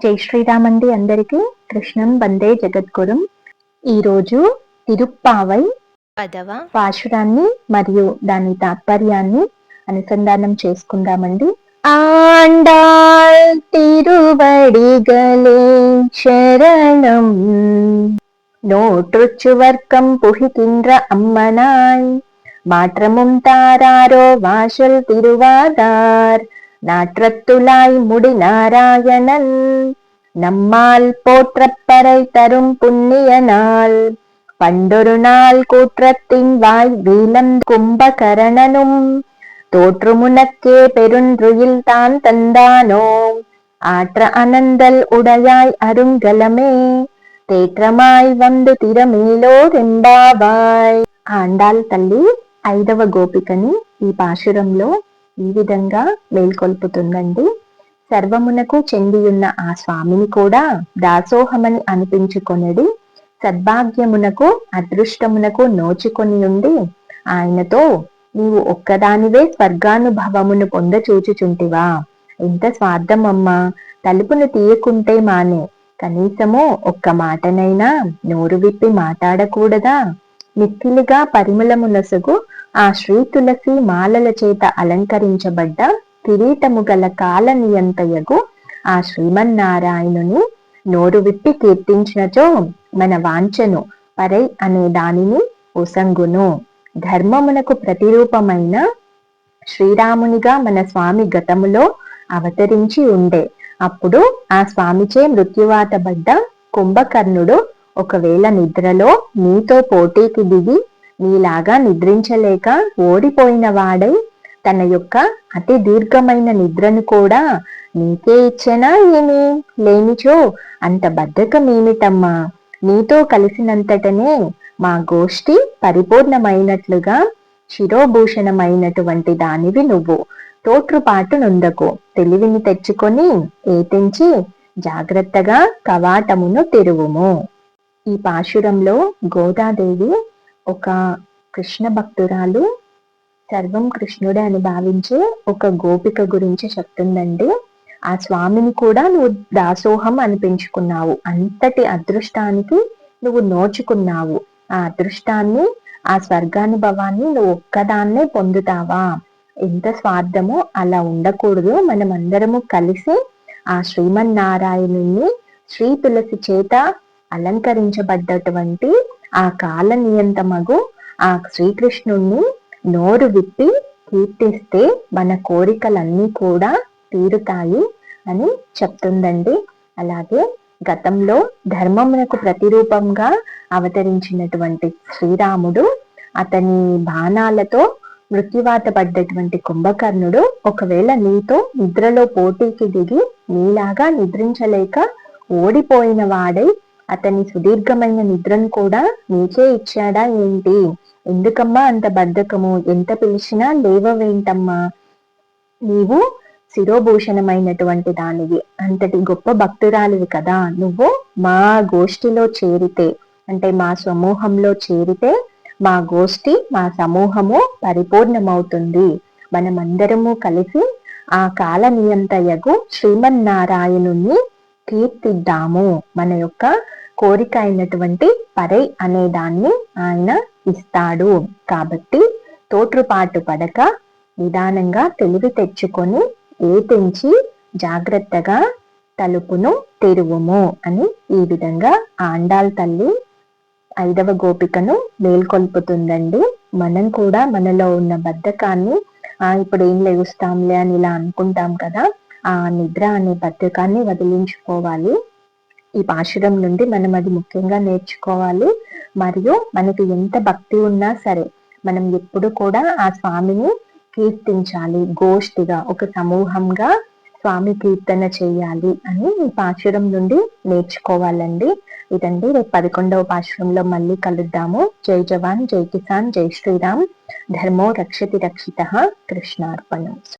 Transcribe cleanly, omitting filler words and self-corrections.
జై శ్రీరామ్ అండి అందరికీ. కృష్ణం వందే జగద్గురుం. ఈరోజు తిరుప్పావై పదవ పాశురాన్ని మరియు దాని తాత్పర్యాన్ని అనుసంధానం చేసుకుందామండి. ఆండాళ్ తిరువడిగలే శరణం நோற்றுச்சுவர்க்கம் புகுகின்ற அம்மனாய் மாற்றமும் தாராரோ வாசல் திருவாதார் நாற்றத்துலாய் முடி நாராயணன் நம்மால் போற்றப்பறை தரும் புண்ணிய நாள் பண்டொரு நாள் கூற்றத்தின் வாய் வீலம் கும்பகரணனும் தோற்றுமுனக்கே பெருந்துயில் தான் தந்தானோ ஆற்ற அனந்தல் உடையாய் அருங்கலமே తేట్రమాయ్ వందు తిరమేలో రెంబాబాయ్. ఆండాల్ తల్లి 5వ గోపికని ఈ పాశురంలో ఈ విధంగా మేల్కొల్పుతుందండి. సర్వమునకు చెందియున్న ఆ స్వామిని కూడా దాసోహమని అనిపించుకొనడి సద్భాగ్యమునకు అదృష్టమునకు నోచుకొని ఉండి ఆయనతో నీవు ఒక్కదానివే స్వర్గానుభవమును పొందచూచుచుంటివా? ఎంత స్వార్థమమ్మా, తలుపును తీయకుంటే మానే, కనీసము ఒక్క మాటనైనా నోరు విప్పి మాట్లాడకూడదా? మిక్కిలిగా పరిమళమునసగు ఆ శ్రీ తులసి మాలల చేత అలంకరించబడ్డ కిరీటము గల కాల నియంతయగు ఆ శ్రీమన్నారాయణుని నోరు విప్పి కీర్తించినచో మన వాంఛను పరై అనే దానిని ఉసంగును. ధర్మమునకు ప్రతిరూపమైన శ్రీరామునిగా మన స్వామి గతములో అవతరించి ఉండే. అప్పుడు ఆ స్వామిచే మృత్యువాతబడ్డ కుంభకర్ణుడు ఒకవేళ నిద్రలో నీతో పోటీకి దిగి నీలాగా నిద్రించలేక ఓడిపోయిన వాడై తన యొక్క అతి దీర్ఘమైన నిద్రను కూడా నీకే ఇచ్చెనా ఏమి? లేనిచో అంత బద్ధకమేమిటమ్మా? నీతో కలిసినంతటనే మా గోష్ఠి పరిపూర్ణమైనట్లుగా శిరోభూషణమైనటువంటి దానివి నువ్వు. తోట్రుపాటు నొందకు, తెలివిని తెచ్చుకొని ఏతించి జాగ్రత్తగా కవాటమును తెరువుము. ఈ పాశురంలో గోదాదేవి ఒక కృష్ణ భక్తురాలు, సర్వం కృష్ణుడే అని భావించే ఒక గోపిక గురించి చెప్తుందండి. ఆ స్వామిని కూడా నువ్వు దాసోహం అనిపించుకున్నావు, అంతటి అదృష్టానికి నువ్వు నోచుకున్నావు. ఆ అదృష్టాన్ని, ఆ స్వర్గానుభవాన్ని నువ్వు ఒక్కదాన్నే పొందుతావా? ఎంత స్వార్థమో, అలా ఉండకూడదు. మనమందరము కలిసి ఆ శ్రీమన్నారాయణుని శ్రీ తులసి చేత అలంకరించబడ్డటువంటి ఆ కాల నియంతమగు ఆ శ్రీకృష్ణుణ్ణి నోరు విప్పి కీర్తిస్తే మన కోరికలన్నీ కూడా తీరుతాయి అని చెప్తుందండి. అలాగే గతంలో ధర్మమునకు ప్రతిరూపంగా అవతరించినటువంటి శ్రీరాముడు, అతని బాణాలతో మృత్యువాత పడ్డటువంటి కుంభకర్ణుడు ఒకవేళ నీతో నిద్రలో పోటీకి దిగి నీలాగా నిద్రించలేక ఓడిపోయిన వాడై అతని సుదీర్ఘమైన నిద్రను కూడా నీకే ఇచ్చాడా ఏంటి? ఎందుకమ్మా అంత బద్ధకము? ఎంత పిలిచినా లేవవేంటమ్మా? నీవు శిరోభూషణమైనటువంటి దానివి, అంతటి గొప్ప భక్తురాలివి కదా. నువ్వు మా గోష్ఠిలో చేరితే, అంటే మా సమూహంలో చేరితే మా గోష్ఠి, మా సమూహము పరిపూర్ణమవుతుంది. మనమందరము కలిసి ఆ కాల నియంతయగు శ్రీమన్నారాయణుణ్ణి కీర్తిద్దాము. మన యొక్క కోరిక అయినటువంటి పరై అనే దాన్ని ఆయన ఇస్తాడు. కాబట్టి తోట్రుపాటు పడక నిదానంగా తెలివి తెచ్చుకొని ఏతించి జాగ్రత్తగా తలుపును తెరువుము అని ఈ విధంగా ఆండాల్ తల్లి 5వ గోపికను మేల్కొల్పుతుందండి. మనం కూడా మనలో ఉన్న బద్ధకాన్ని, ఇప్పుడు ఏం లేవుస్తాంలే అని ఇలా అనుకుంటాం కదా, ఆ నిద్ర అనే బద్ధకాన్ని వదిలించుకోవాలి. ఈ పాశురం నుండి మనం అది ముఖ్యంగా నేర్చుకోవాలి. మరియు మనకి ఎంత భక్తి ఉన్నా సరే మనం ఎప్పుడు కూడా ఆ స్వామిని కీర్తించాలి. గోష్ఠిగా, ఒక సమూహంగా స్వామి కీర్తన చేయాలి అని ఈ పాశురం నుండి నేర్చుకోవాలండి. ఇదండి, రేపు 11వ పాశురంలో మళ్ళీ కలుద్దాము. జై జవాన్, జై కిసాన్, జై శ్రీరామ్. ధర్మో రక్షతి రక్షితః. కృష్ణార్పణం.